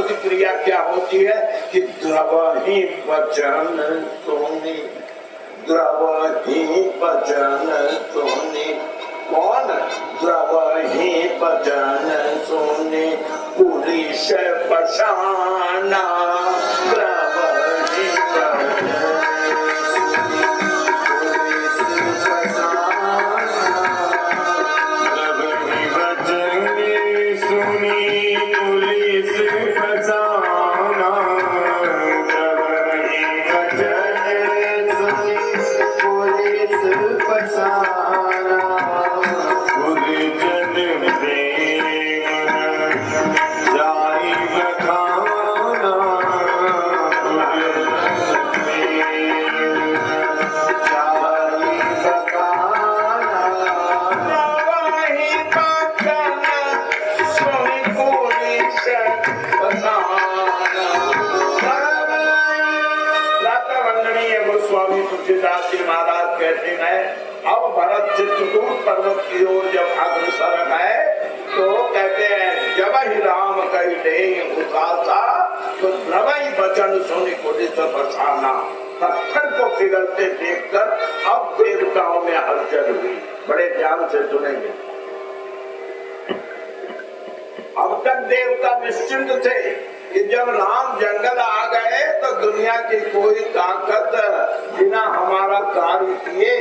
प्रतिक्रिया क्या होती है कि द्रवहि वचन सुनि, द्रवहि वचन सुनि। कौन? द्रवहि वचन सुनि पुलिस पशाना, द्रवहि वचन महाराज कहते हैं, अब भरत चित्रकूट पर्वत की ओर जब अग्रसर है तो कहते हैं जब ही राम कही दे उदासा तो द्रवहि वचन सुनि पुलिस पशाना। पत्थर को पिघलते देखकर अब देवताओं में हलचल हुई। बड़े ध्यान से सुनेंगे। अब तक देवता निश्चिंत थे कि जब राम जंगल आ गए तो दुनिया की कोई ताकत बिना हमारा कार्य किए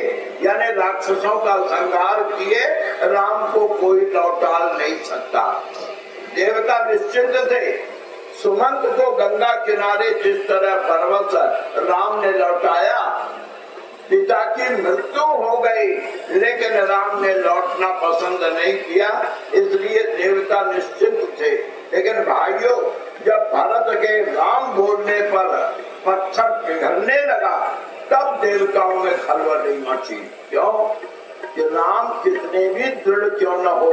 यानी राक्षसों का संहार किए राम को कोई लौटा नहीं सकता। देवता निश्चिंत थे। सुमंत को गंगा किनारे जिस तरह परवश राम ने लौटाया, पिता की मृत्यु हो गई लेकिन राम ने लौटना पसंद नहीं किया, इसलिए देवता निश्चिंत थे। लेकिन भाइयों, जब भरत के राम बोलने पर पत्थर पिघलने लगा तब देवताओं में खलबली मची। क्यों? कि राम कितने भी दृढ़ क्यों न हो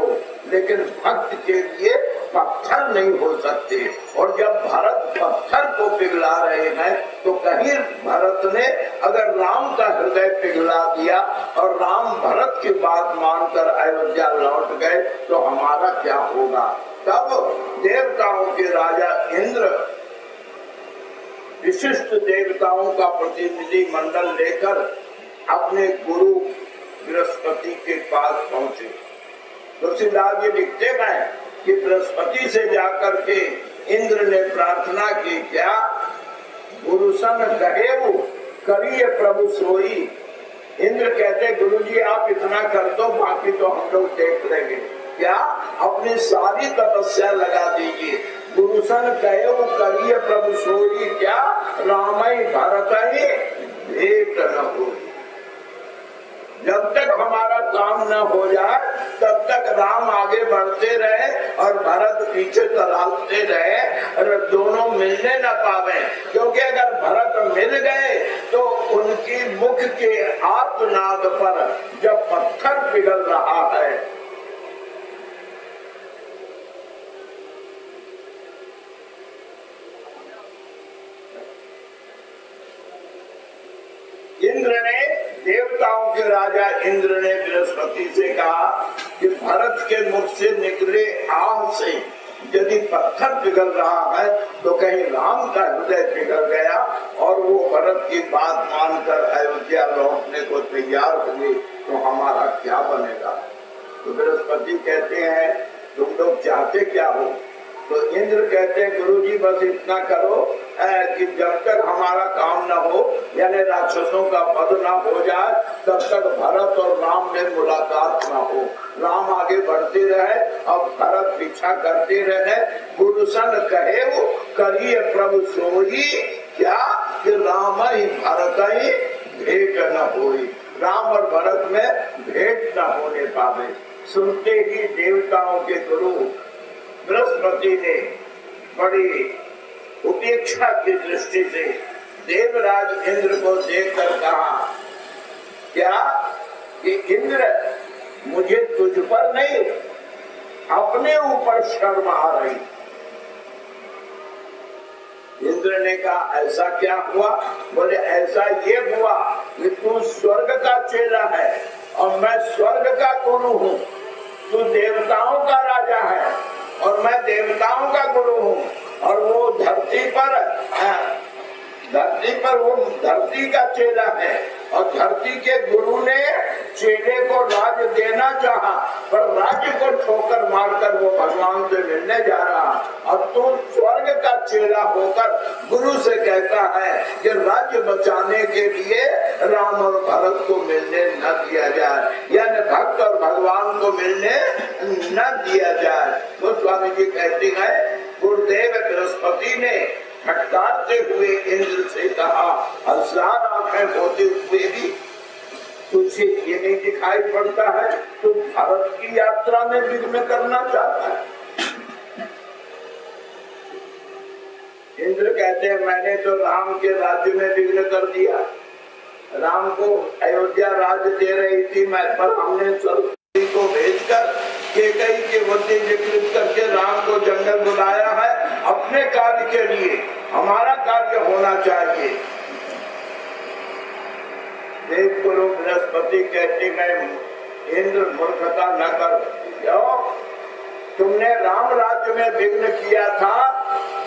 लेकिन भक्त के लिए पत्थर नहीं हो सकते। और जब भरत पत्थर को पिघला रहे हैं तो कहीं भरत ने अगर राम का हृदय पिघला दिया और राम भरत की बात मानकर अयोध्या लौट गए तो हमारा क्या होगा। तब देवताओं के राजा इंद्र विशिष्ट देवताओं का प्रतिनिधि मंडल लेकर अपने गुरु बृहस्पति के पास पहुंचे। तुलसीदास जी लिखते हैं कि बृहस्पति से जाकर के इंद्र ने प्रार्थना की, क्या गुरु सन कहेऊ करिए प्रभु सोई। इंद्र कहते गुरुजी आप इतना कर दो, बाकी तो हम लोग देख लेंगे। क्या? अपनी सारी तपस्या लगा दीजिए। गुरु सन कहेऊ करिए प्रभु सोई, क्या रामई भरतई भेंट न हो। जब तक हमारा काम न हो जाए तब तक राम आगे बढ़ते रहे और भरत पीछे तलाशते रहे और दोनों मिलने न पावे। क्योंकि अगर भरत मिल गए तो उनकी मुख के आत्मनाद पर जब पत्थर पिघल रहा है इंद्र ने, देवताओं के राजा इंद्र ने बृहस्पति से कहा कि भरत के मुख से निकले आह से यदि पत्थर पिघल रहा है तो कहीं राम का हृदय पिघल गया और वो भरत की बात मानकर अयोध्या लौटने को तैयार हुए तो हमारा क्या बनेगा। तो बृहस्पति कहते हैं तुम लोग चाहते क्या हो। तो इंद्र कहते हैं गुरुजी बस इतना करो कि जब तक हमारा काम न हो यानी राक्षसों का वध न हो जाए तब तक भरत और राम में मुलाकात न हो। राम आगे बढ़ते रहे और भरत पीछा करते रहे। गुरु सन कहे वो करिए प्रभु सोई, क्या कि राम ही भरत ही भेंट न होई। राम और भरत में भेंट न होने पावे। सुनते ही देवताओं के गुरु बृहस्पति ने बड़ी उपेक्षा की दृष्टि से देवराज इंद्र को देखकर कहा, क्या कि इंद्र मुझे तुझ पर नहीं अपने ऊपर शर्म आ रही। इंद्र ने कहा ऐसा क्या हुआ। बोले ऐसा ये हुआ कि तू स्वर्ग का चेला है और मैं स्वर्ग का गुरु हूँ। तू देवताओं का राजा है और मैं देवताओं का गुरु हूँ और वो धरती पर वो धरती का चेला है और धरती के गुरु ने चेले को राज्य देना चाहा, पर राज्य को ठोकर मारकर वो भगवान से मिलने जा रहा। अब तो स्वर्ग का चेला होकर गुरु से कहता है कि राज्य बचाने के लिए राम और भरत को मिलने न दिया जाए, यानी भक्त और भगवान को मिलने न दिया जाए। तो स्वामी जी कहते हैं गुरुदेव बृहस्पति ने फटकारते हुए इंद्र से कहा, हजार आंखें होते हुए भी तुझे ये नहीं दिखाई पड़ता है तू भारत की यात्रा में विघ्न करना चाहता है। इंद्र कहते हैं मैंने तो राम के राज्य में विघ्न कर दिया, राम को अयोध्या राज्य दे रही थी मैं, पर हमने सरस्वती को भेजकर केकई के वध्य विकृत करके राम को जंगल बुलाया है अपने कार्य के लिए, हमारा कार्य होना चाहिए। देव गुरु बृहस्पति कहते हैं इंद्र मूर्खता न कर, क्यों तुमने राम राज्य में विघ्न किया था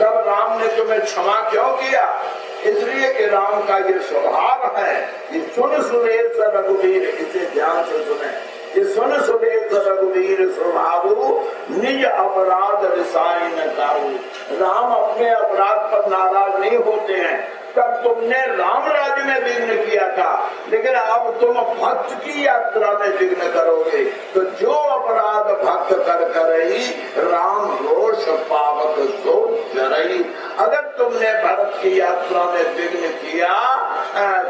तब राम ने तुम्हें क्षमा क्यों किया? इसलिए कि राम का ये स्वभाव है कि सुन सुरेश रघुवीर, इसे ध्यान से सुने, ये सुन सुरेश रघुवीर स्वभाव निज अपराध रिसाई न काऊ। राम अपने अपराध पर नाराज नहीं होते हैं। तब तुमने राम राज्य में विघ्न किया था, लेकिन अब तुम भक्त की यात्रा में विघ्न करोगे तो जो अपराध भक्त कर रही राम रोष पावक सो जरई। अगर तुमने भरत की यात्रा में विघ्न किया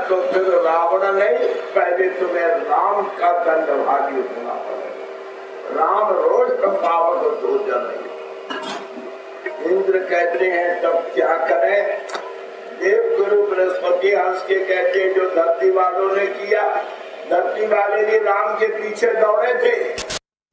तो फिर रावण नहीं, पहले तुम्हें राम का दंडभागी होना पड़ेगा। राम रोष पावक सो जरई। इंद्र कहते हैं तब क्या करें? देव गुरु बृहस्पति हंस के कहते जो धरती वालों ने किया, धरती वाले भी राम के पीछे दौड़े थे,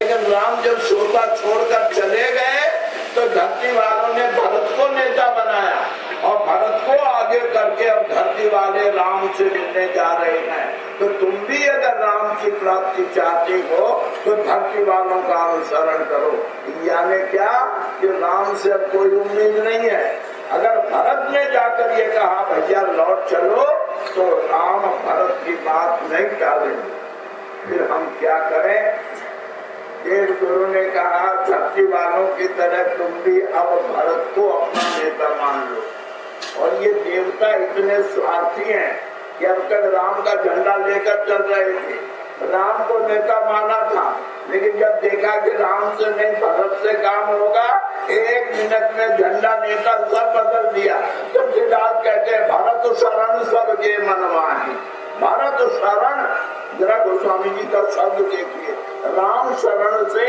लेकिन राम जब सोता छोड़कर चले गए तो धरती वालों ने भरत को नेता बनाया और भरत को आगे करके अब धरती वाले राम से मिलने जा रहे हैं। तो तुम भी अगर राम की प्राप्ति चाहते हो तो धरती वालों का अनुसरण करो। यानी क्या कि राम से अब कोई उम्मीद नहीं है। अगर भरत ने जाकर ये कहा भैया लौट चलो तो राम भरत की बात नहीं टालेंगे, फिर हम क्या करें? देव गुरु ने कहा धरती वालों की तरह तुम भी अब भरत को अपना नेता मान लो। और ये देवता इतने स्वार्थी हैं कि अब तक राम का झंडा लेकर चल रहे थे, राम को नेता माना था, लेकिन जब देखा कि राम से नहीं भरत से काम होगा, एक मिनट में झंडा नेता सब बदल दिया। तो सिद्धार्थ कहते हैं भारत शरण सबके मनवाही। भारत शरण, जरा गोस्वामी जी का शब्द देखिए, राम शरण से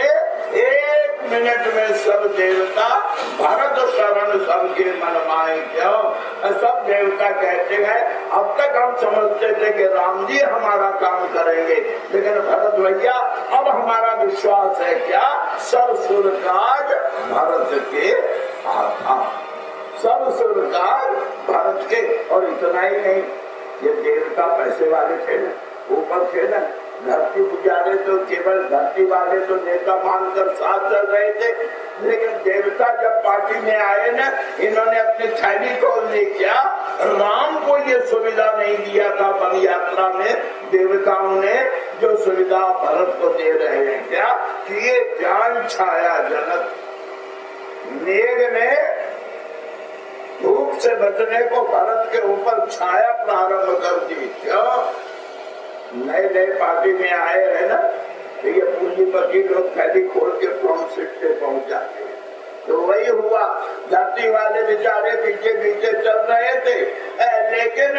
एक मिनट में सब देवता भारत शरण सबके मनमाए। क्यों? सब देवता कहते हैं अब तक हम समझते थे कि राम जी हमारा काम करेंगे, लेकिन भरत भैया अब हमारा विश्वास है क्या? सब सुरकाज भारत के आधा, सब सुरकाज भारत के। और इतना ही नहीं, ये देवता पैसे वाले थे ना, ऊपर थे ना, धरती पुजारे तो केवल धरती वाले तो नेता मानकर साथ चल रहे थे, लेकिन देवता जब पार्टी में आए ना, इन्होंने अपनी थैली खोल ली। क्या राम को ये सुविधा नहीं दिया था वन यात्रा में देवताओं ने, जो सुविधा भरत को दे रहे हैं? क्या कि ये जान छाया जनक, मेघ ने धूप से बचने को भरत के ऊपर छाया प्रारंभ कर दी। क्यों? नए नए पार्टी में आए हैं ना, तो ये पूंजीपति लोग थैली खोल के फ्रंट सीट पे पहुंच जाते हैं। तो वही हुआ, धरती वाले बेचारे पीछे पीछे चल रहे थे, लेकिन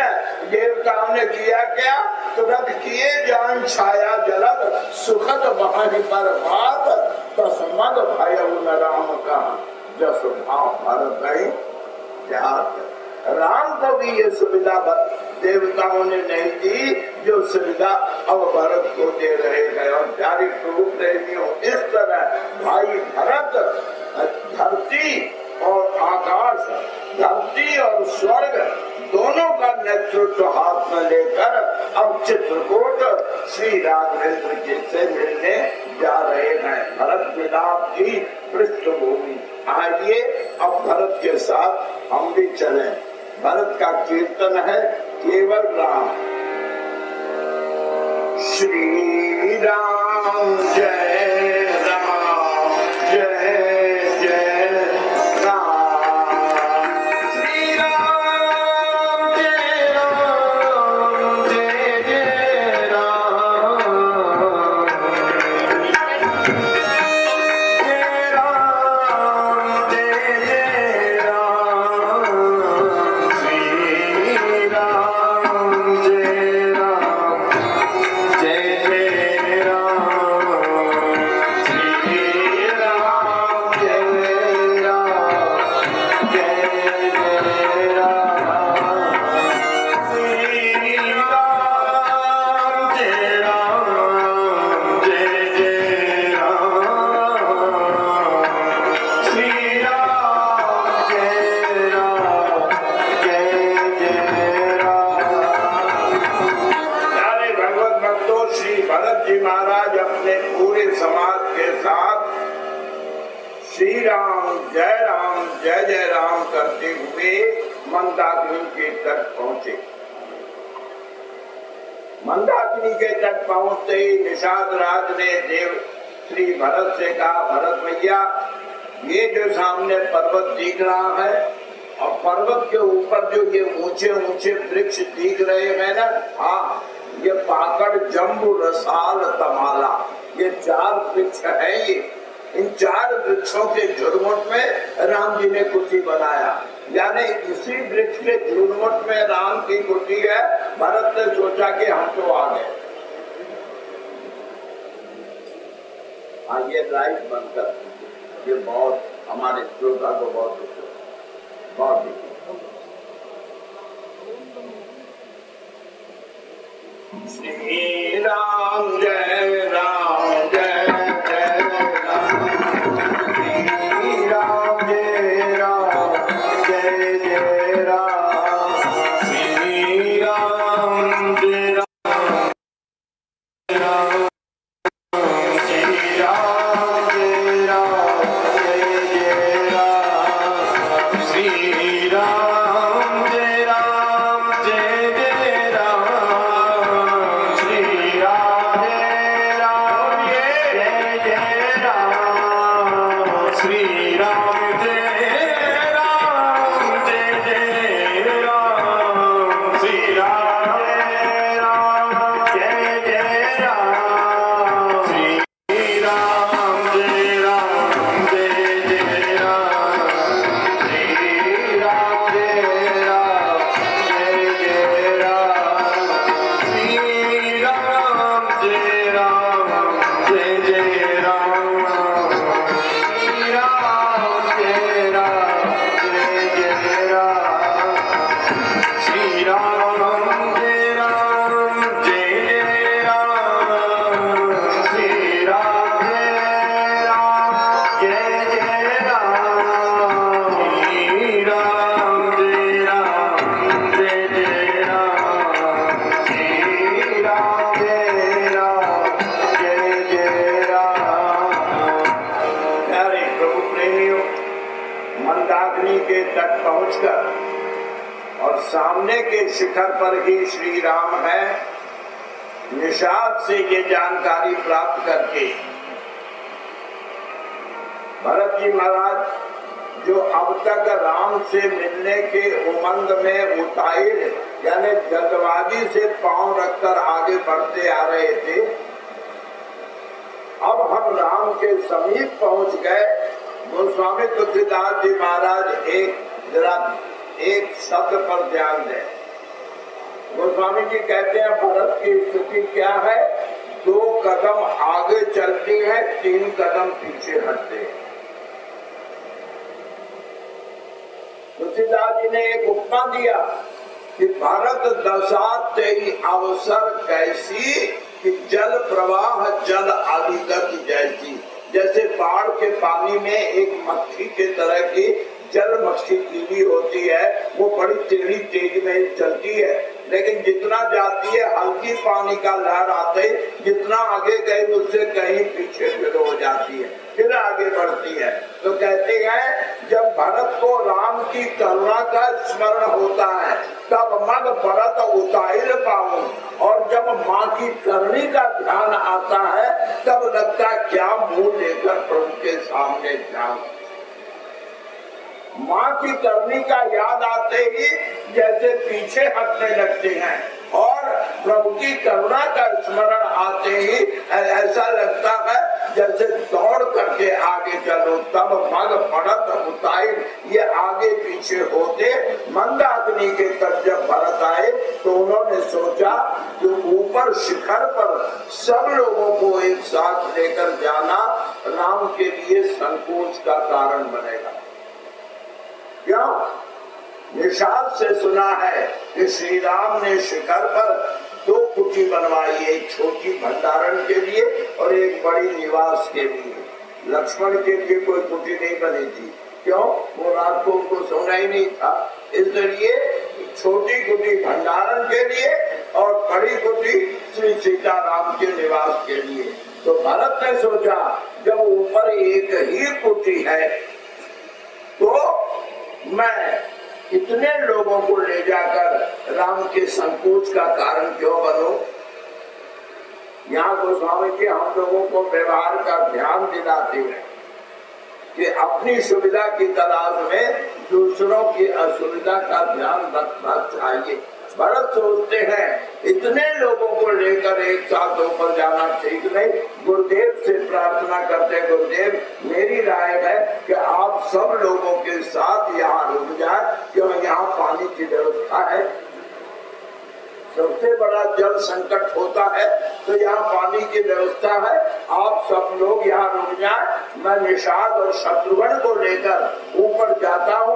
देवताओं ने किया क्या? तुरंत किए जान छाया जलद सुखद बहानी पर बात तस्मद भय न राम का जस भाव भरत नहीं। राम को भी ये सुविधा देवताओं ने नहीं दी जो सुविधा अब भरत को दे रहे हैं। और प्यारी प्रभु प्रेमियों, इस तरह भाई भरत धरती और आकाश, धरती और स्वर्ग दोनों का नेतृत्व हाथ में लेकर अब चित्रकूट श्री राघवेंद्र जी से मिलने जा रहे हैं। भरत मिलाप की पृष्ठभूमि। आइए अब भरत के साथ हम भी चलें। भरत का कीर्तन है केवल राम। श्री राम जय राम जय जय राम। श्री राम जय राम जय जय राम। जय राम जय जय राम। श्री राम जय राम जय जय राम। श्री राम जय राम जय जय राम। श्री राम जय राम जय जय राम। श्री राम जय राम जय जय राम। प्यारे भगवत भक्तों, श्री भरत जी महाराज अपने पूरे समाज के साथ श्री राम जय जय राम करते हुए मंदाकिनी के तट पहुंचे। मंदाकिनी के तट पहुंचते ही निषाद राज ने देव श्री भरत से कहा, भरत भैया ये जो सामने पर्वत दिख रहा है और पर्वत के ऊपर जो ये ऊंचे ऊंचे वृक्ष दिख रहे हैं ना, हाँ ये पाकड़ जम्बू रसाल तमाला, ये 4 वृक्ष है। ये इन 4 वृक्षों के झुरमुट में राम जी ने कुटी बनाया, यानी इसी वृक्ष के झुरमुट में राम की कुटी है। भरत ने सोचा कि हम तो आ गए। हाँ ये राइट बनकर ये बहुत हमारे श्रोता को बहुत श्री राम जय राम जय जय राम। श्री राम जय राम जय जय राम। श्री राम जय राम राम। श्री राम जय राम जय जय राम। श्री राम जय राम जय जय राम। श्री राम जय राम जय जय राम। श्री राम जय राम जय जय राम। श्री राम जय राम जय जय राम। श्री राम जय राम जय जय राम। श्री राम जय राम जय जय राम। श्री राम जय राम जय जय राम। श्री राम जय राम जय जय राम। श्री राम जय राम जय जय राम। श्री राम जय राम जय जय राम। श्री राम जय राम जय जय राम। श्री राम जय राम जय जय राम। प्यारे प्रभु प्रेमियों, मंदाकिनी के तट पहुंचकर और सामने के शिखर पर ही श्री राम है, निषाद से ये जानकारी प्राप्त करके भरत जी महाराज जो अब तक राम से मिलने के उमंग में उताइल यानी जल्दबाजी से पांव रखकर आगे बढ़ते आ रहे थे, अब हम राम के समीप पहुंच गए। गोस्वामी तुलसीदास जी महाराज एक शब्द पर ध्यान दें। गोस्वामी जी कहते हैं भरत की स्थिति क्या है, 2 कदम आगे चलती है, 3 कदम पीछे हटते हैं। तुलसीदास जी ने एक उपमा दिया कि भरत दशा तेरी अवसर कैसी कि जल प्रवाह जल आदिगत जैसी। जैसे बाढ़ के पानी में एक मक्खी के तरह की जल मक्खी कीड़ी होती है, वो बड़ी टेढ़ी तेज में चलती है, लेकिन जितना जाती है हल्की पानी का लहर आते जितना आगे गई उससे कहीं पीछे फिर हो जाती है, फिर आगे बढ़ती है। तो कहते हैं जब भरत को राम की करुणा का स्मरण होता है तब मग भरत उतार पाऊं, और जब माँ की करनी का ध्यान आता है तब लगता क्या मुंह लेकर प्रभु के सामने ध्यान। माँ की करनी का याद आते ही जैसे पीछे हटने लगते हैं, और प्रभु की करुणा का स्मरण आते ही ऐसा लगता है जैसे दौड़ करके आगे चलो। तब मग पड़त उताई, ये आगे पीछे होते मंदाकिनी के तट जब भरत आए तो उन्होंने सोचा कि ऊपर शिखर पर सब लोगों को एक साथ लेकर जाना राम के लिए संकोच का कारण बनेगा। क्यों? निषाद से सुना है कि श्री राम ने शिखर पर 2 कुटी बनवाई, एक छोटी भंडारण के लिए और एक बड़ी निवास के लिए। लक्ष्मण के लिए कोई कुटी नहीं बनी थी। क्यों? वो रात को उनको सोना ही नहीं था, इसलिए छोटी कुटी भंडारण के लिए और बड़ी कुटी श्री सीता राम के निवास के लिए। तो भरत ने सोचा जब ऊपर एक ही कुटी है तो मैं इतने लोगों को ले जाकर राम के संकोच का कारण क्यों बनूं। यहाँ गोस्वामी जी हम लोगों को व्यवहार का ध्यान दिलाते हैं कि अपनी सुविधा की तलाश में दूसरों की असुविधा का ध्यान रखना चाहिए। भरत सोचते हैं इतने लोगों को लेकर एक साथ ऊपर जाना ठीक नहीं। गुरुदेव से प्रार्थना करते, गुरुदेव मेरी राय है कि आप सब लोगों के साथ यहाँ रुक जाए, क्यों यहाँ पानी की व्यवस्था है। सबसे बड़ा जल संकट होता है तो यहाँ पानी की व्यवस्था है, आप सब लोग यहाँ रुक जाए। मैं निषाद और शत्रुघ्न को लेकर ऊपर जाता हूँ,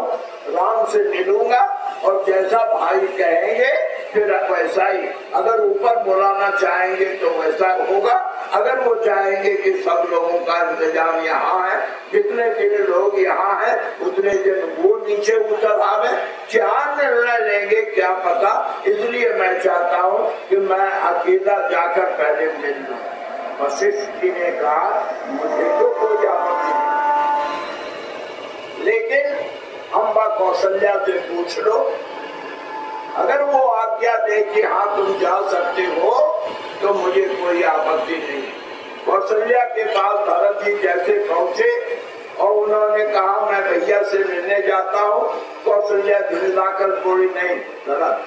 राम से मिलूंगा और जैसा भाई कहेंगे फिर वैसा ही। अगर ऊपर बुलाना चाहेंगे तो वैसा होगा, अगर वो चाहेंगे कि सब लोगों का इंतजाम यहाँ है, जितने दिन लोग यहाँ है उतने दिन वो नीचे उतर आवे, क्या निर्णय लेंगे क्या पता। इसलिए मैं चाहता हूँ कि मैं अकेला जाकर पहले मिल लूं। वशिष्ठ जी ने कहा मुझे तो कोई आपत्ति नहीं, लेकिन अम्बा कौशल्या से पूछ लो, अगर वो आज्ञा दे कि हाँ तुम जा सकते हो तो मुझे कोई आपत्ति नहीं। कौशल्या के पास भरत जी जैसे पहुंचे और उन्होंने कहा मैं भैया से मिलने जाता हूँ, कौशल्या झिझलाकर बोली नहीं भरत,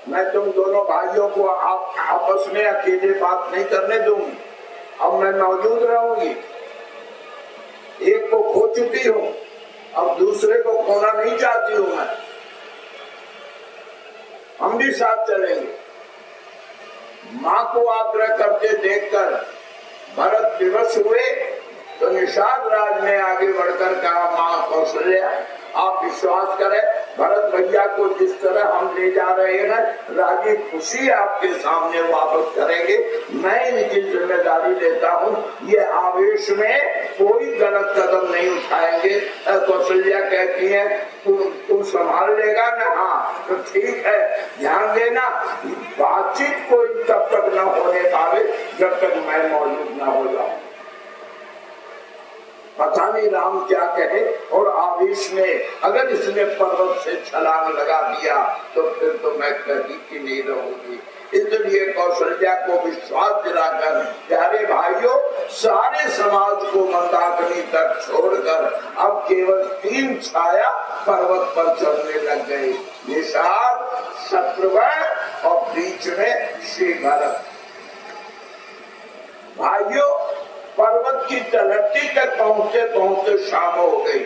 मैं तुम दोनों भाइयों को आपस में अकेले बात नहीं करने दूंगी। अब मैं मौजूद रहूंगी, एक को खो चुकी हूँ, अब दूसरे को खोना नहीं चाहती हूँ मैं, हम भी साथ चलेंगे। माँ को आग्रह करते देखकर भरत विवश हुए तो निषाद राज ने आगे बढ़कर कहा माँ कौशल्या आप विश्वास करें, भरत भैया को जिस तरह हम ले जा रहे हैं राजी खुशी आपके सामने वापस करेंगे। मैं इनकी जिम्मेदारी लेता हूँ, ये आवेश में कोई गलत कदम नहीं उठाएंगे। कौशल्या कहती है तुम संभाल लेगा ना? हाँ तो ठीक है, ध्यान देना बातचीत कोई तब तक न होने पावे जब तक मैं मौजूद न हो जाऊं। पता नहीं राम क्या कहे, और आवेश में अगर इसने पर्वत से छलांग लगा दिया तो फिर तो मैं कहीं की नहीं रहूंगी। इसलिए कौशल्या को विश्वास दिलाकर प्यारे भाइयों सारे समाज को मंदाकिनी तक छोड़कर अब केवल 3 छाया पर्वत पर चलने लग गए, निषाद, शत्रुघ्न और बीच में श्री भरत। भाइयों पर्वत की तलहटी तक पहुँचते पहुँचते शाम हो गई।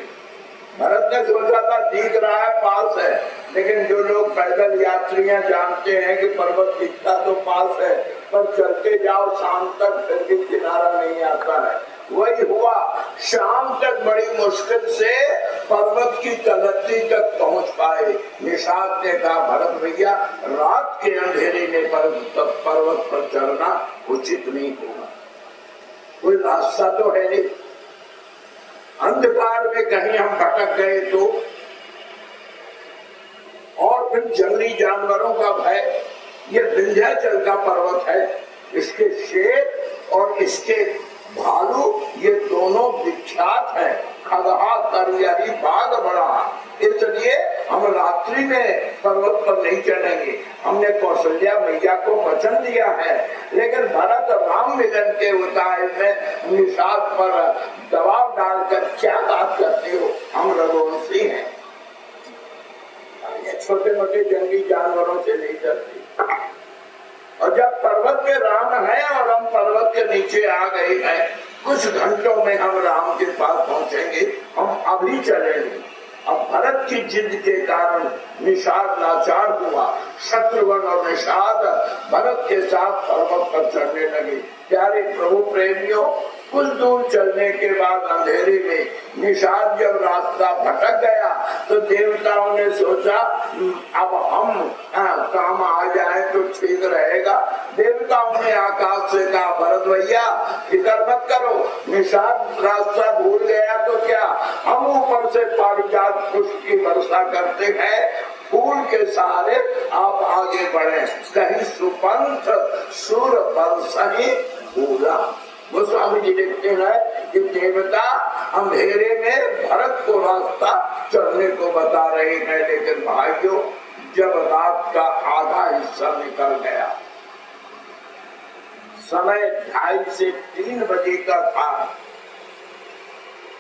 भरत ने सोचा था दिख रहा है पास है, लेकिन जो लोग पैदल यात्रियां जानते हैं कि पर्वत दिखता तो पास है, पर चलते जाओ शाम तक फिर भी किनारा नहीं आता है। वही हुआ, शाम तक बड़ी मुश्किल से पर्वत की तलहटी तक पहुंच पाए। निषाद ने कहा भरत भैया रात के अंधेरे में पर्वत पर चलना उचित नहीं होगा, कोई रास्ता तो है नहीं, अंधकार में कहीं हम भटक गए तो, और फिर जंगली जानवरों का भय। ये विंध्याचल का पर्वत है, इसके शेर और इसके भालू, ये दोनों विख्यात है। खगहा तरियरी बाघ बड़ा, इसलिए हम रात्रि में पर्वत पर नहीं चढ़ेंगे। हमने कौशल्या मैया को वचन दिया है, लेकिन भरत राम मिलन के उताय में निषाद पर दबाव डालकर क्या बात करते हो? हम रघुवंशी हैं, ये छोटे मोटे जंगली जानवरों से नहीं डरते। और जब पर्वत पे राम है और हम पर्वत के नीचे आ गए हैं, कुछ घंटों में हम राम के पास पहुंचेंगे, हम अभी चलेंगे। अब भरत की जिद के कारण निषाद लाचार हुआ। शत्रुघ्न और निषाद भरत के साथ पर्वत पर चढ़ने लगे। प्यारे प्रभु प्रेमियों, कुछ दूर चलने के बाद अंधेरे में निषाद जब रास्ता भटक गया तो देवताओं ने सोचा अब हम काम आ जाए तो ठीक रहेगा। देवताओं ने आकाश से कहा, भरत भैया फिक्र मत करो, निषाद रास्ता भूल गया तो क्या, हम ऊपर से पारिजात पुष्प की वर्षा करते हैं, फूल के सहारे आप आगे बढ़े। कहीं सुपंथ सुर बरसही फूला। गोस्वामी जी लिखते हैं कि देवता अंधेरे में भरत को रास्ता चढ़ने को बता रहे हैं, लेकिन भाइयों जब रात का आधा हिस्सा निकल गया, समय 2:30 से 3 बजे का था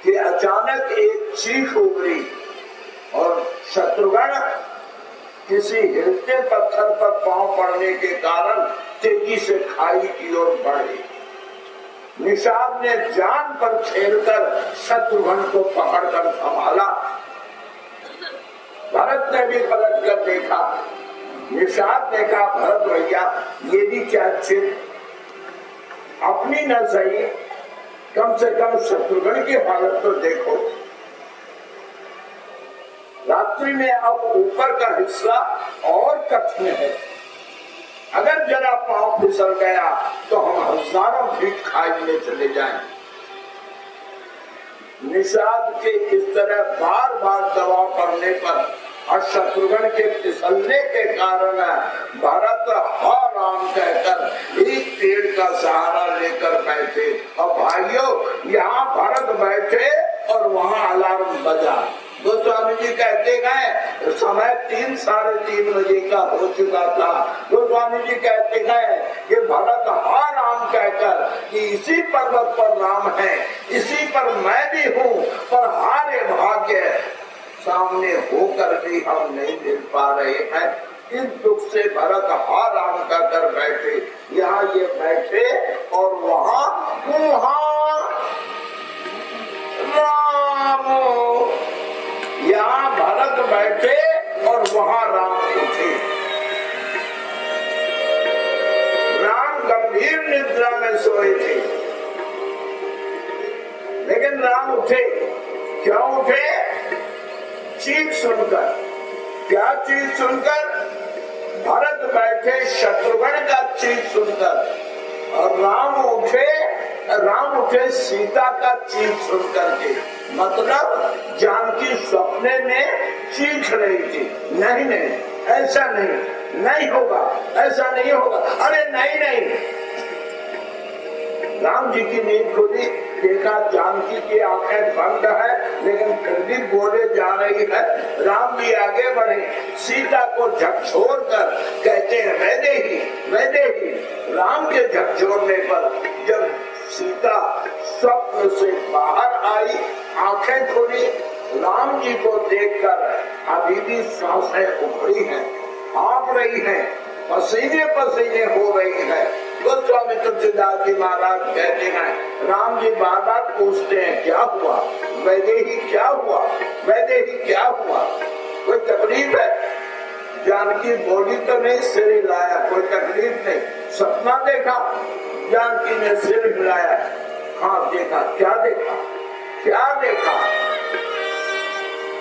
कि अचानक एक चीख उभरी और शत्रुघ्न किसी हिलते पत्थर पर पांव पड़ने के कारण तेजी से खाई की ओर बढ़े। निषाद ने जान पर खेलकर शत्रुघ्न को पकड़कर संभाला। भरत ने भी पलट कर देखा। निषाद ने कहा, भरत भैया ये भी क्या चित, अपनी न सही, कम से कम शत्रुघ्न की हालत तो देखो। रात्रि में अब ऊपर का हिस्सा और कठिन है, अगर जरा पांव फिसल गया तो हम हजारों फीट खाई में चले जाएं। निषाद के इस तरह बार बार दबाव पड़ने पर और शत्रुघ्न के फिसलने के कारण भरत हा राम कहकर एक पेड़ का सहारा लेकर बैठे। और भाइयों, यहाँ भरत बैठे और वहाँ अलार्म बजा। गोस्वामी जी कहते गए समय 3 साढ़े 3 बजे का हो चुका था। गोस्वामी जी कहते गए कि भरत हा राम कहकर कि इसी पर्वत पर राम है, इसी पर मैं भी हूँ, पर हारे भाग्य सामने होकर भी हम नहीं मिल पा रहे हैं। इस दुख से भरत हा राम कहकर बैठे। यहाँ ये बैठे और वहाँ राम, यहाँ भरत बैठे और वहाँ राम उठे। राम गंभीर निद्रा में सोए थे, लेकिन राम उठे। क्यों उठे? चीख सुनकर। क्या चीख सुनकर? भरत बैठे शत्रुघ्न का चीख सुनकर। और राम उठे सीता का चीख सुनकर के। मतलब जानकी सपने में चीख रही थी, नहीं नहीं ऐसा नहीं होगा, ऐसा नहीं होगा, अरे नहीं। राम जी की नींद खुली, देखा जानकी की आंखें बंद है लेकिन फिर भी बोले जा रही है। राम भी आगे बढ़े, सीता को झकझोर कर कहते हैं वैदेही। राम के झकझोरने पर जब सीता स्वप्न से बाहर आई, आंखें खुली, राम जी को देखकर अभी भी सांसें उभरी हैं, कांप रही हैं, पसीने पसीने हो रही है। गोस्वामी तुलसीदास जी महाराज कहते हैं राम जी बार बार पूछते हैं क्या हुआ, वैदेही क्या हुआ, वैदेही क्या हुआ, कोई तकलीफ है? जानकी बोली तो नहीं, सिर हिलाया, कोई तकलीफ नहीं। सपना देखा? जानकी ने सिर हिलाया, हाँ देखा। क्या देखा? क्या देखा?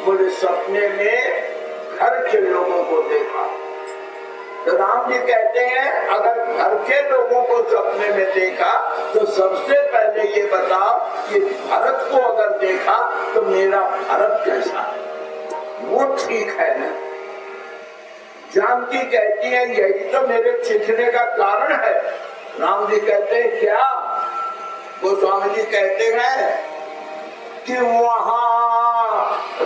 बोले सपने में घर के लोगों को देखा। तो राम जी कहते हैं अगर घर के लोगों को सपने में देखा तो सबसे पहले ये बताओ कि भरत को अगर देखा तो मेरा भरत कैसा है, वो ठीक है ना? जानकी कहती है यही तो मेरे चीखने का कारण है। राम जी कहते हैं क्या? गोस्वामी जी कहते हैं कि वहां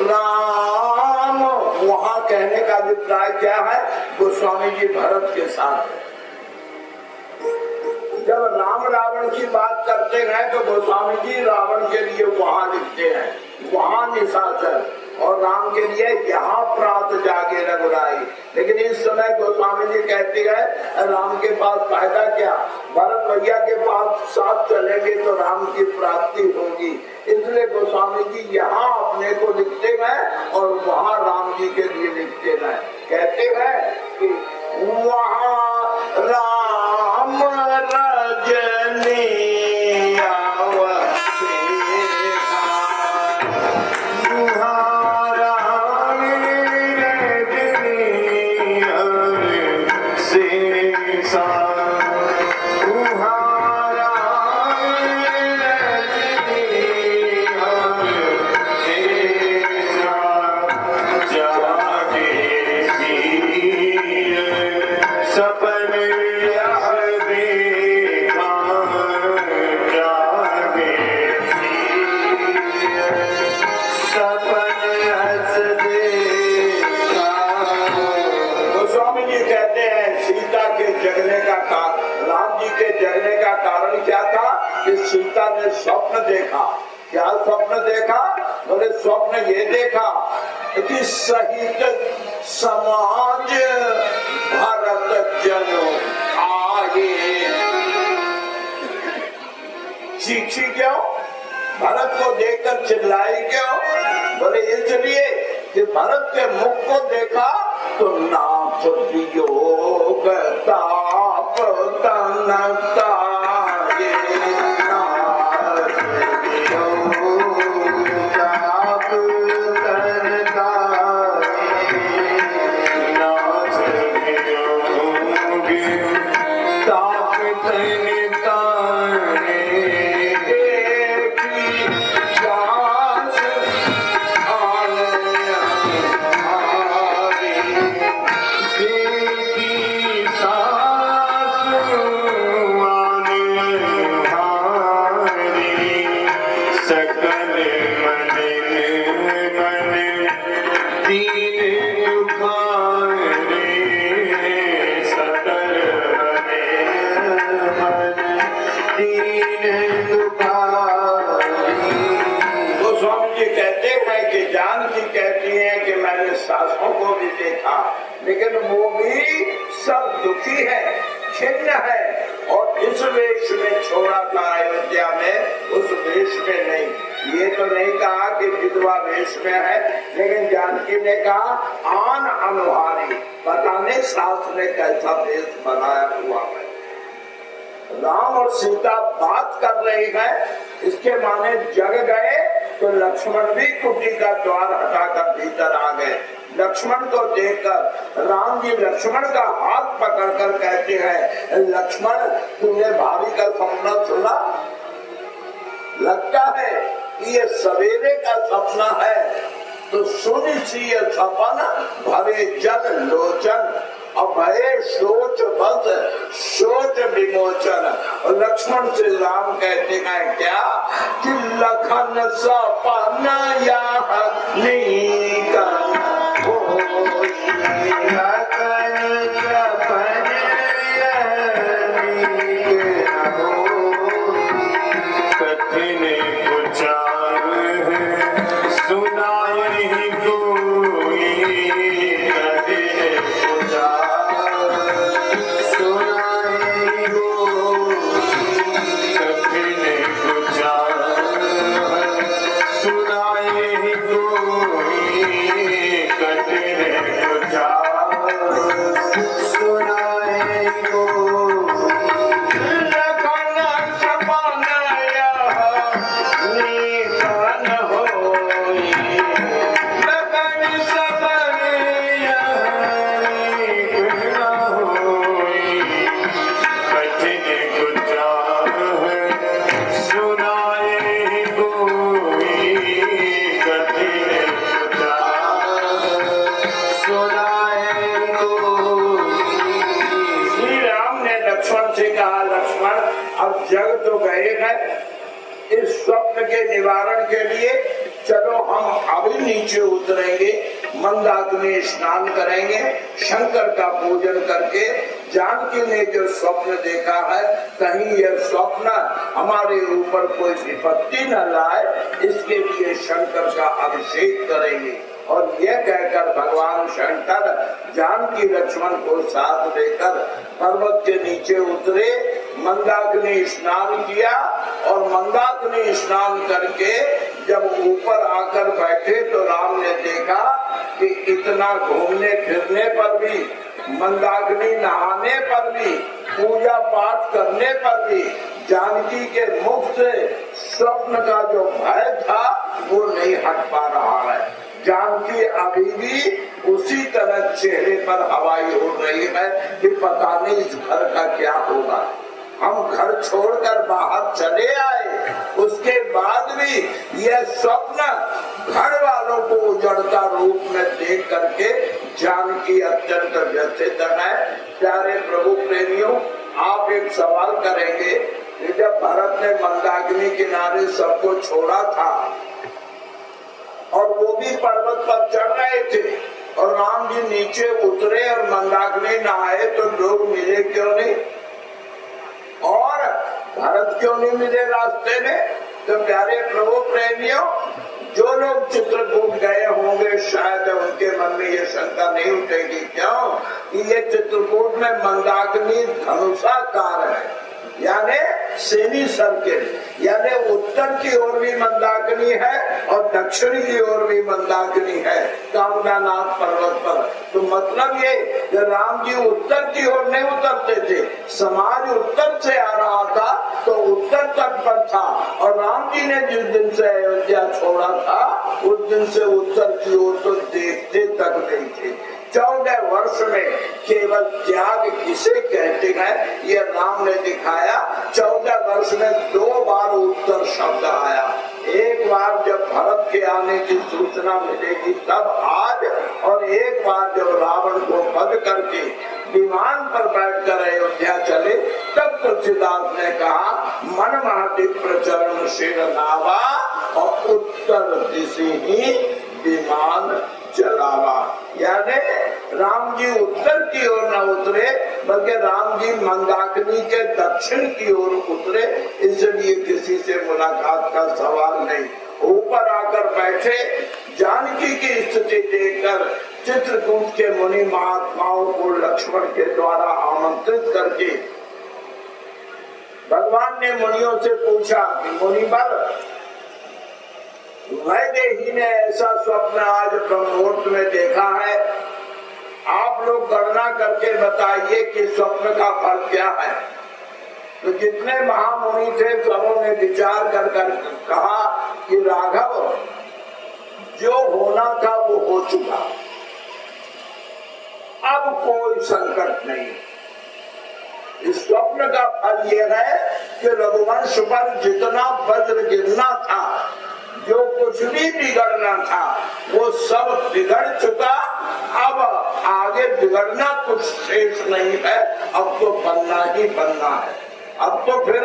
राम, वहां कहने का अभिप्राय क्या है? गोस्वामी जी भरत के साथ है। जब राम रावण की बात करते हैं तो गोस्वामी जी रावण के लिए वहां लिखते हैं, वहां निशाचर, और राम के लिए यहाँ प्रात जागे रघुराई। लेकिन इस समय गोस्वामी जी कहते हैं राम के पास फायदा क्या, भरत भैया के पास साथ चलेंगे तो राम की प्राप्ति होगी। इसलिए गोस्वामी जी यहाँ अपने को लिखते हैं और वहाँ राम जी के लिए लिखते हैं। कहते हैं कि वहाँ राम रजनी सीता ने स्वप्न देखा। क्या स्वप्न देखा? बोले स्वप्न ये देखा कि सहित समाज भरत जनो आगे। चीखी क्यों? भरत को देखकर चिल्लाई क्यों? बोले इसलिए कि भरत के मुख को देखा तो नाथ वियोग ताप तनता लेकिन वो भी सब दुखी है, छिन्न है, और इस वेश में छोड़ा था अयोध्या में, उस वेश में नहीं। ये तो नहीं कहा कि विधवा वेश में है, लेकिन जानकी ने कहा आन अनुहारी, पता नहीं सास ने कैसा वेश बनाया हुआ है। राम और सीता बात कर रही है, इसके माने जग गए तो लक्ष्मण भी कुटी का द्वार हटाकर भीतर आ गए। लक्ष्मण को देखकर राम जी लक्ष्मण का हाथ पकड़कर कहते हैं, लक्ष्मण तुमने भाभी का सपना सुना? लगता है कि ये सवेरे का सपना है, तो सुनी सी ये सपना भरे जल लोचन अभय सोच बस सोच विमोचन। और लक्ष्मण से राम कहते हैं क्या कि लखन सपना इस स्वप्न के निवारण के लिए चलो हम अभी नीचे उतरेंगे, मंदाग्नि स्नान करेंगे, शंकर का पूजन करके जानकी ने जो स्वप्न देखा है कहीं यह स्वप्न हमारे ऊपर कोई विपत्ति न लाए, इसके लिए शंकर का अभिषेक करेंगे। और यह कहकर भगवान शंकर जानकी लक्ष्मण को साथ लेकर पर्वत के नीचे उतरे, मंदाग्नि स्नान किया और मंदाग्नि स्नान करके जब ऊपर आकर बैठे तो राम ने देखा कि इतना घूमने फिरने पर भी, मंदाग्नि नहाने पर भी, पूजा पाठ करने पर भी जानकी के मुख से स्वप्न का जो भय था वो नहीं हट पा रहा है। जानकी अभी भी उसी तरह चेहरे पर हवाई उड़ रही है कि पता नहीं इस घर का क्या होगा। हम घर छोड़कर बाहर चले आए, उसके बाद भी यह स्वप्न घर वालों को उजड़ता रूप में देख करके जानकी अत्यंत व्यथित है। प्यारे प्रभु प्रेमियों, आप एक सवाल करेंगे कि जब भरत ने मंदाकिनी किनारे सबको छोड़ा था और वो भी पर्वत पर चढ़ रहे थे और राम जी नीचे उतरे और मंदाकिनी नहाए तो लोग मिले क्यों नहीं और भरत क्यों नहीं मिले रास्ते में? तो प्यारे प्रभु प्रेमियों, जो लोग चित्रकूट गए होंगे शायद उनके मन में ये शंका नहीं उठेगी। क्यों? ये चित्रकूट में मंदाकिनी धनुषाकार है, यानी सेमी सर्किल, यानी उत्तर की ओर भी मंदाकिनी है और दक्षिण की ओर भी मंदाकिनी है कामनानाथ पर्वत पर। तो मतलब ये कि राम जी उत्तर की ओर नहीं उतरते थे, समाज उत्तर से आ रहा था तो उत्तर तट पर था और राम जी ने जिस दिन से अयोध्या छोड़ा था उस दिन से उत्तर की ओर तो देखते तक नहीं थे। 14 वर्ष में केवल त्याग किसे कहते हैं ये राम ने दिखाया। 14 वर्ष में 2 बार उत्तर शब्द आया, एक बार जब भरत के आने की सूचना मिलेगी तब आज, और एक बार जब रावण को वध करके विमान पर बैठकर अयोध्या चले तब तुलसीदास ने कहा मन महति प्रचरण शिर नावा और उत्तर दिशि ही विमान चलावा। यानी राम जी उत्तर की ओर न उतरे बल्कि राम जी मंदाकिनी के दक्षिण की ओर उतरे, इसलिए किसी से मुलाकात का सवाल नहीं। ऊपर आकर बैठे, जानकी की स्थिति देखकर चित्रकूट के मुनि महात्माओं को लक्ष्मण के द्वारा आमंत्रित करके भगवान ने मुनियों से पूछा कि मुनिवर, वैदेही ने ऐसा स्वप्न आज ब्रह्ममुहूर्त में देखा है, आप लोग गणना करके बताइए कि स्वप्न का फल क्या है। तो जितने महामुनि थे सबों ने विचार कर कहा कि राघव, जो होना था वो हो चुका, अब कोई संकट नहीं। इस स्वप्न का फल यह है कि रघुवंश पर जितना वज्र गिरना था, जो कुछ भी बिगड़ना था वो सब बिगड़ चुका, अब आगे बिगड़ना कुछ शेष नहीं है, अब तो बनना ही बनना है। अब तो फिर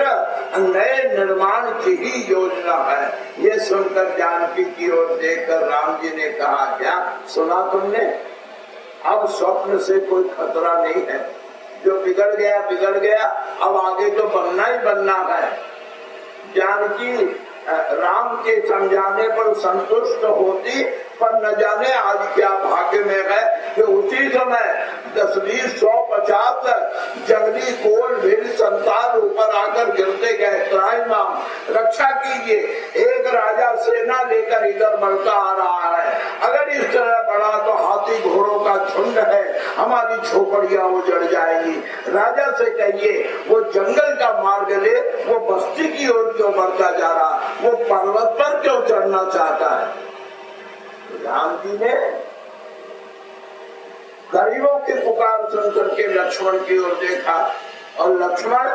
नए निर्माण की ही योजना है। ये सुनकर जानकी की ओर देखकर राम जी ने कहा, क्या सुना तुमने? अब स्वप्न से कोई खतरा नहीं है, जो बिगड़ गया बिगड़ गया, अब आगे तो बनना ही बनना है। जानकी राम के समझाने पर संतुष्ट होती, पर न जाने आज क्या भाग्य में है कि उसी समय 10, 20, 100, 50 जंगली कोल भीड़ संतान ऊपर आकर गिरते गए। त्राहिमाम, रक्षा कीजिए, एक राजा सेना लेकर इधर बढ़ता आ रहा है, अगर इस तरह बढ़ा तो हाथी घोड़ों का झुंड है, हमारी झोपड़ियां उजड़ जाएंगी। राजा से कहिए वो जंगल का मार्ग ले, वो बस्ती की ओर क्यों बढ़ता जा रहा, वो पर्वत पर क्यों चढ़ना चाहता है। राम जी ने गरीबों की पुकार सुनकर के लक्ष्मण की ओर देखा और लक्ष्मण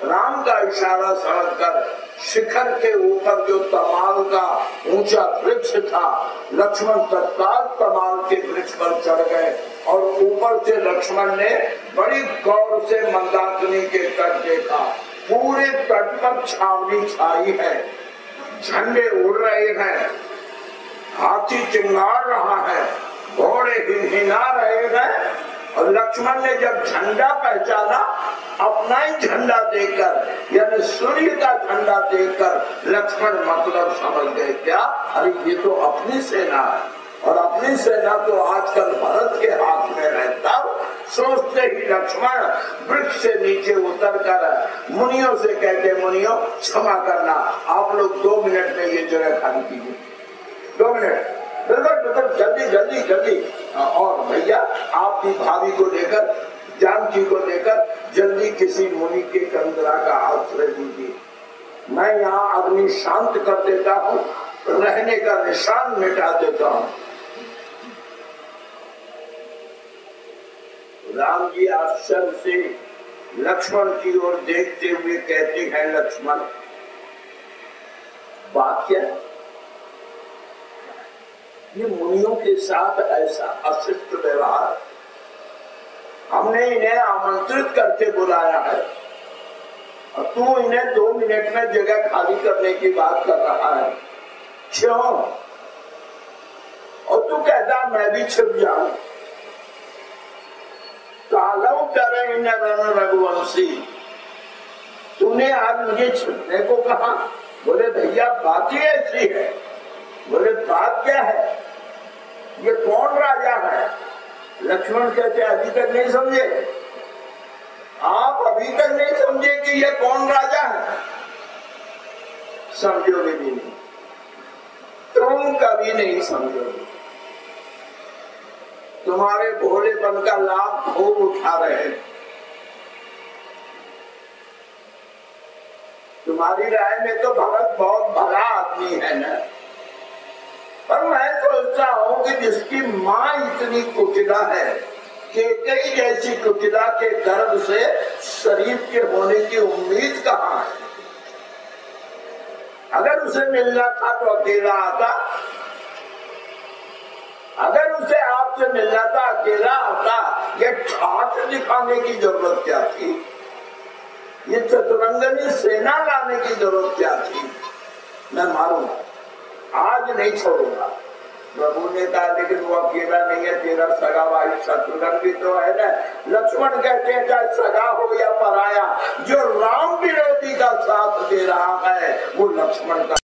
राम का इशारा समझकर शिखर के ऊपर जो तमाल का ऊंचा वृक्ष था, लक्ष्मण तत्काल तमाल के वृक्ष पर चढ़ गए और ऊपर से लक्ष्मण ने बड़ी गौर से मंदाकिनी के तट देखा। पूरे तट पर छावनी छाई है, झंडे उड़ रहे हैं, हाथी चिंगार रहा है, घोड़े हिनहिना रहे हैं। और लक्ष्मण ने जब झंडा पहचाना, अपना ही झंडा देखकर, यानी सूर्य का झंडा देखकर लक्ष्मण मतलब समझ गए क्या, अरे ये तो अपनी सेना है। और अपनी सेना तो आजकल भरत के हाथ में रहता। सोचते ही लक्ष्मण वृक्ष से नीचे उतर कर मुनियों से कहते, मुनियों क्षमा करना, आप लोग 2 मिनट में ये जगह खाली कीजिए। 2 मिनट, बिल्कुल जल्दी जल्दी जल्दी। और भैया आपकी भाभी को लेकर, जानकी को लेकर जल्दी किसी मुनि के कंदरा का आश्रय दीजिए। मैं यहाँ अग्नि शांत कर देता हूँ, रहने का निशान मिटा देता हूँ। राम जी आश्चर्य से लक्ष्मण की ओर देखते हुए कहते हैं, लक्ष्मण बात क्या है? ये मुनियों के साथ ऐसा अशिष्ट व्यवहार, हमने इन्हें आमंत्रित करके बुलाया है और तू इन्हें 2 मिनट में जगह खाली करने की बात कर रहा है, क्यों? और तू कहता मैं भी छिप जाऊं। कालव करे न रण रघुवंशी, तूने आज मुझे छिपने को कहा। बोले भैया बात ही ऐसी है। बोले बात क्या है? ये कौन राजा है? लक्ष्मण कहते अभी तक नहीं समझे, आप अभी तक नहीं समझे कि ये कौन राजा है? समझोगे भी नहीं, तुम कभी नहीं समझोगे। तुम्हारे भोलेपन का लाभ खूब उठा रहे हैं। तुम्हारी राय में तो भरत बहुत भला आदमी है ना, पर मैं सोचता हूँ कि जिसकी माँ इतनी कुटिला है, केकई जैसी कुटिला के गर्भ से शरीफ के होने की उम्मीद कहाँ है? अगर उसे मिलना था तो अकेला आता, अगर उसे आपसे मिलना था अकेला आता। ये ठाठ दिखाने की जरूरत क्या थी? ये चतुरंगनी सेना लाने की जरूरत क्या थी? मैं मारूंगा, आज नहीं छोड़ूंगा। प्रभु ने कहा लेकिन वो अकेला नहीं है, तेरा सगा भाई शत्रुघ्न भी तो है ना। लक्ष्मण कहते हैं चाहे सगा हो या पराया, जो राम विरोधी का साथ दे रहा है वो लक्ष्मण का